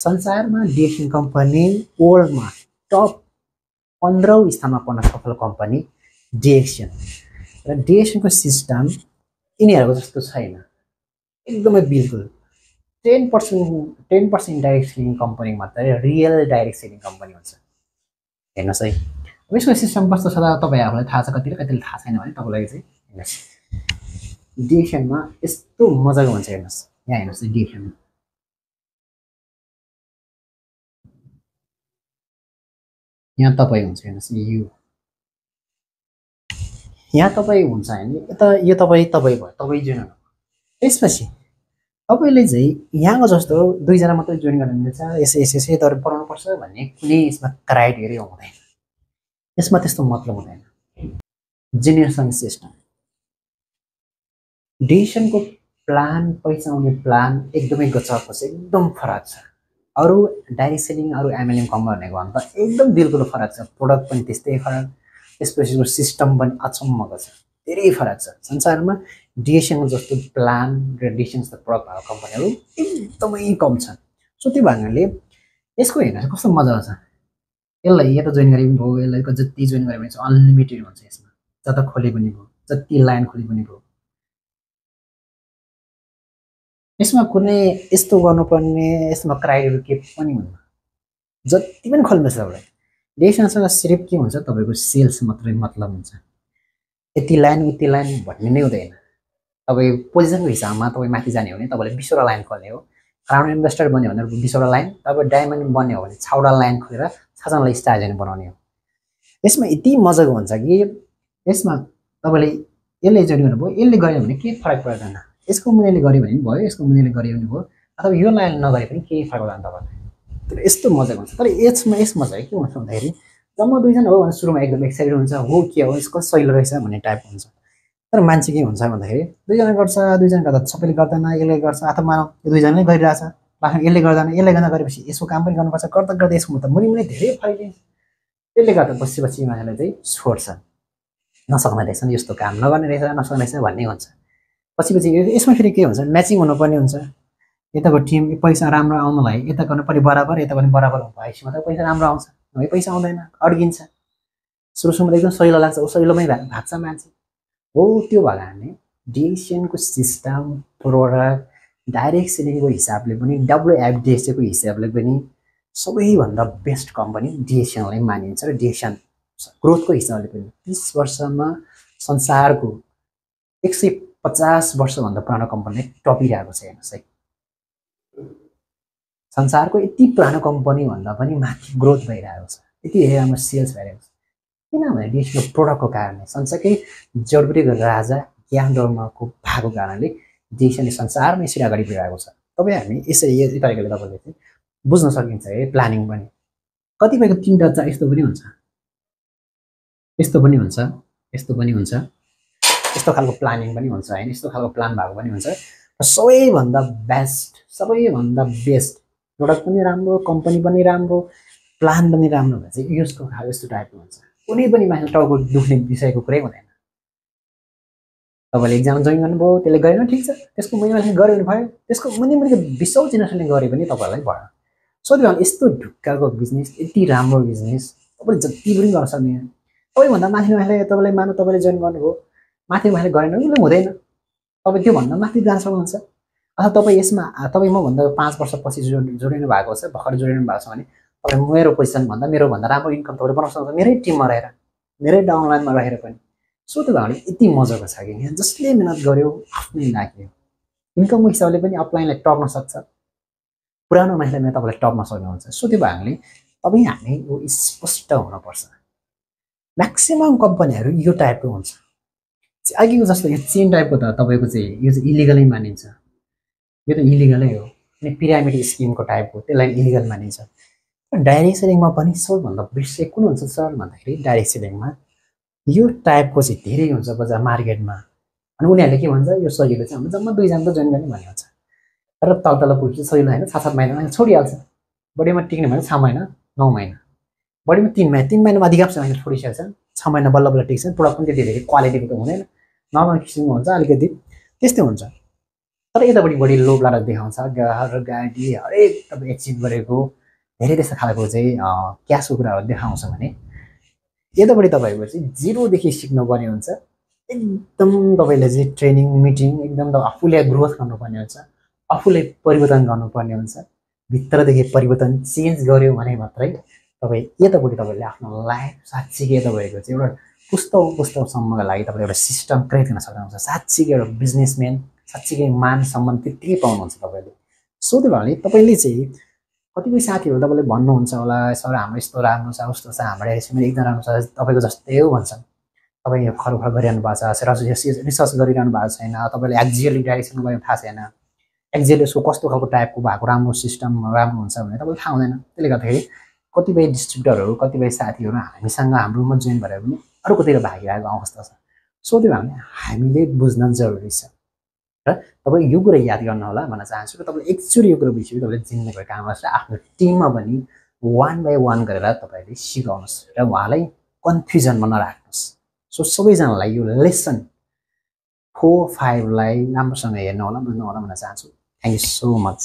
संसारमा DXN company वर्ल्डमा top 15औं स्थानमा पर्न सफल कम्पनी डिएक्सन र डिएक्सनको सिस्टम यिनीहरूको जस्तो छैन एकदमै बिल्कुल 10% इन्डाइरेक्ट सेलिङ कम्पनी मात्रै रियल डाइरेक्ट सेलिङ कम्पनी हुन्छ हेर्नुहोस् है अब यसको सिस्टम कस्तो छ त तपाईहरुलाई थाहा छ कतिले थाहा छैन भने तपाईलाई चाहिँ हेर्नुहोस् डिएक्सनमा यस्तो मजाको हुन्छ हेर्नुहोस् यहाँ हेर्नुहोस् डिएक्सन यहाँ तपाईँ हुन्छ हेर्नुहोस् यहाँ तपाईँ हुन्छ हैन यता यो तपाईँ भयो तपाईँ जोइन गर्नु त्यसपछि तपाईले चाहिँ यहाँको जस्तो दुईजना मात्रै जोइन गर्न मिल्छ यसै तर बनाउनु पर्छ भन्ने कुनै यसमा क्राइटेरिया हुँदैन यसमा त्यस्तो मतलब हुँदैन जेनेरेसन सिस्टम डिएक्सनको प्लान पैसा आउने प्लान एकदमै गजब छ एकदम फरक छ अरु डाइरेक्ट सेलिङ अरु एमएलएम कम्पनीहरुको भन्दा एकदम बिल्कुल फरक छ प्रोडक्ट पनि त्यस्तै फरक त्यसपछिको सिस्टम पनि अचम्मको छ धेरै फरक छ संसारमा डिएक्सन जस्तो प्लान र डिएक्सन जस्तो प्रोडक्ट भएको कम्पनीहरु एकदमै कम छन् सो त्यो भागले यसको हेर्नुहोस् कस्तो मजा आउँछ यसलाई यता जोइन गरे पनि भयो यसलाई जति जोइन गरे पनि अनलिमिटेड हुन्छ यसमा जता खोले पनि भयो जति लाइन खोले पनि भयो यसमा कुनै यस्तो गर्नुपर्ने यसमा क्राइटेरिया के पनि हुन्न जति पनि खोल्नु छ तपाईले डिएक्सनसँग सिर्फ के हुन्छ तपाईको सेल्स मात्रै मतलब हुन्छ यति लाइन उति लाइन भन्ने नै हुँदैन तपाई पोजिसनको हिसाबमा तपाई माथि जाने हो भने तपाईले 20 वटा लाइन खोल्ने हो क्राउन इन्भेस्टर बन्यो भने 20 वटा लाइन तपाई डायमन्ड बन्यो भने 6 वटा लाइन खोलेर 6 जनालाई स्टार जन बनाउने हो यसमा यति मजाको हुन्छ कि यसमा तपाईले यसले जोइन गर्नुभयो यसले गर्यो भने के फरक पर्दैन यसको मुनिले गर्यो भने भयो यसको मुनिले गर्यो भने भयो अथवा यो लाइन नगरे पनि केही फरक पर्दैन तपाईलाई तर यस्तो मजाको हुन्छ तर यसमा चाहिँ के हुन्छ भन्दाखेरि जम्मा दुईजना हो भने सुरुमा एकदम एक्साइटेड हुन्छ हो के हो यसको सहिलो रहेछ भन्ने टाइप हुन्छ तर मान्छे के हुन्छ भन्दाखेरि दुईजना गर्छ दुईजना गर्दा सबैले गर्दैन यसले गर्छ अथवा मानौ यो दुईजनाले गरिरहेछ बाखन यसले गर्दैन यसले गर्न गरेपछि यसको काम पनि गर्नुपर्छ गर्दा यसको त मुनि धेरै फरक त्यसले गर्दा बसेपछि मान्छेले चाहिँ छोड्छ नसक्ने रहेछ यस्तो काम नगर्ने रहेछ नसक्ने रहेछ भन्ने हुन्छ पछि यसमा फेरि के हुन्छ म्याचिङ हुनुपर्ने हुन्छ यताको टिम पैसा राम्रो आउनलाई यता गर्न पनि बराबर यता पनि बराबर भएपछि मात्रै पैसा राम्रो आउँछ नभए पैसा आउँदैन अड्किन्छ सुरुमा एकदम सहिलो लाग्छ सहिलोमै भाग्छ मान्छे हो त्यो भएकाले डिएक्सनको सिस्टम प्रोडक्ट डाइरेक्ट सेलिङको हिसाबले पनि डब्ल्युएफडिएसको हिसाबले पनि सबैभन्दा बेस्ट कम्पनी डिएक्सनलाई मानिन्छ र डिएक्सन ग्रोथको हिसाबले पनि 30 वर्षमा संसारको 150 वर्षभन्दा पुरानो कम्पनीले टपिरहेको छ हेर्नुहोस् है संसारको यति पुरानो कम्पनी भन्दा पनि माथि ग्रोथ भइरहेको छ यति राम्रो सेल्स भइरहेको छ किनभने डिएक्सनको प्रोडक्टको कारणले संसारकै जडबुटीको राजा ज्ञानडर्माको भएको कारणले डिएक्सनले संसारमा यसरी अगाडि बढिरहेको छ तपाईहरुले यसरी यो तरिकाले तपाईले चाहिँ बुझ्न सकिन्छ है प्लानिङ पनि कतिपयको तीनटा चाहिँ यस्तो पनि हुन्छ यस्तो पनि हुन्छ यस्तो पनि हुन्छ यस्तो खालको प्लानिङ पनि हुन्छ हैन यस्तो खालको प्लान भएको पनि हुन्छ र सबैभन्दा बेस्ट प्रोडक्ट पनि राम्रो कम्पनी पनि राम्रो प्लान पनि राम्रो भन्छ यसको खालको यस्तो टाइपको हुन्छ कुनै पनि मान्छे टाउको दुख्ने विषयको कुरै हुँदैन तपाईले एक्जाम जोइन गर्नुभयो त्यसले गरेन ठीक छ त्यसको मुनिले गर्यो भने भयो त्यसको मुनिको 20औं जेनेरेसनले गरे पनि तपाईलाई भयो सोध्यो भने यस्तो ढुक्काको बिजनेस यति राम्रो बिजनेस तपाईले जति पनि गर्न सक्ने तपाई भन्दा माथि मान्छेले तपाईलाई मान्नु तपाईले जोइन गर्नुभयो माथि मान्छेले गरेन भने हुँदैन तपाई त्यो भन्दा माथि जान सक्नुहुन्छ अथवा तपाई यसमा तपाई म भन्दा 5 वर्ष पछि जोडिनु भएको छ भर्खर जोडिनु भएको छ भने तपाई मेरो पोजिसन भन्दा मेरो भन्दा राम्रो इन्कम तपाईले बनाउन सक्नुहुन्छ मेरै टिममा रहेर मेरै डाउनलाइनमा रहेर पनि सो त्यो भागले यति मजाको छ कि यहाँ जसले मेहनत गर्यो आफ्नै लाग्यो इन्कमको हिसाबले पनि अपलाइनलाई टप्न सक्छ पुरानो मान्छेले तपाईले टप्न सक्नुहुन्छ सो त्यो भागले तपाई हामी स्पष्ट हुनुपर्छ म्याक्सिमम कम्पनीहरु यो टाइपको हुन्छ अघिको जस्तो यो चेन टाइपको त तपाईको चाहिँ यो चाहिँ इलिगलै मानिन्छ यो त इलिगलै हो अनि पिरामिड स्किमको टाइपको त्यसलाई इलिगल मानिन्छ डाइरेक्ट सेलिङमा पनि सबभन्दा बेस्ट चाहिँ कुन हुन्छ सर भन्दाखेरि डाइरेक्ट सेलिङमा यो टाइपको चाहिँ धेरै हुन्छ बजार मार्केटमा अनि उनीहरूले के भन्छ यो सजिलो चाहिँ हाम्रो जम्मा दुईजना त जोइन गर्ने भन्ने हुन्छ तर तल पुग्छ सजिलो हैन 7-7 महिनामा छोडिहाल्छ बढीमा टिक्ने भने 6 महिना 9 महिना बढीमा 3 महिना 3 महिनामा अधिकांश मान्छे छोडिसकेको छ 6 महिना बल्ल बल्ल टिक्छ प्रोडक्ट पनि त्यति धेरै क्वालिटीको त हुँदैन नर्मल किसिमको हुन्छ अलिकति त्यस्तै हुन्छ तर यतापट्टि बढी लोभ लालच देखाउँछ, घर गाडी हरेक तपाईँ एचिभ गरेको धेरै त्यस्तो खालको चाहिँ क्यासको कुराहरू देखाउँछ भने यतापट्टि तपाईँको चाहिँ जिरोदेखि सिक्नुपर्ने हुन्छ। एकदम तपाईँले चाहिँ ट्रेनिङ मिटिङ एकदम आफूले ग्रोथ गर्नुपर्ने हुन्छ, आफूले परिवर्तन गर्नुपर्ने हुन्छ। भित्रदेखि परिवर्तन चेन्ज गर्यो भने मात्रै तपाईँ यतापट्टि तपाईँले आफ्नो लाइफ साँच्चीकै तपाईँको चाहिँ एउटा पुस्तौँसम्मको लागि तपाईँले एउटा सिस्टम क्रिएट गर्न सक्नुहुन्छ। साँच्चीकै एउटा बिजनेसम्यान, साँच्चीकै मान सम्मान त्यत्तिकै पाउनुहुन्छ तपाईँले। सो त्यो भएपछि तपाईँले चाहिँ कतिपय साथीहरू तपाईँले भन्नुहुन्छ होला सर हाम्रो यस्तो राम्रो छ उस्तो छ, हाम्रो रेसिपी एकदम राम्रो छ, तपाईँको जस्तै हो भन्छन्। तपाईँ खरखर गरिरहनु भएको छ, रिसर्च गरिरहनु भएको छैन, तपाईँले एक्जिएल डाइरेक्सन गयो थाहा छैन, एक्जिएल यसको कस्तो खालको टाइपको भएको राम्रो सिस्टम राम्रो हुन्छ भने तपाईँले थाहा हुँदैन। त्यसले गर्दाखेरि कतिपय डिस्ट्रिब्युटरहरू कतिपय साथीहरू हामीसँग हाम्रोमा जोइन भएर पनि अर्कोतिर भागिरहेको अवस्था छ। सो त्यो भने हामीले बुझ्न जरुरी छ र तपाईँ यो कुरा याद गर्नु होला भन्न चाहन्छु। र तपाईँले एकचोटि यो कुरा बुझ्यो तपाईँले जिन्दगीको काम गर्छ, आफ्नो टिममा पनि 1 बाई 1 गरेर तपाईँले सिकाउनुहोस् र उहाँलाई कन्फ्युजनमा नराख्नुहोस्। सो सबैजनालाई यो लेसन 4, 5 लाई राम्रोसँग हेर्नु होला, बुझ्नु होला भन्न चाहन्छु। Thank you so much.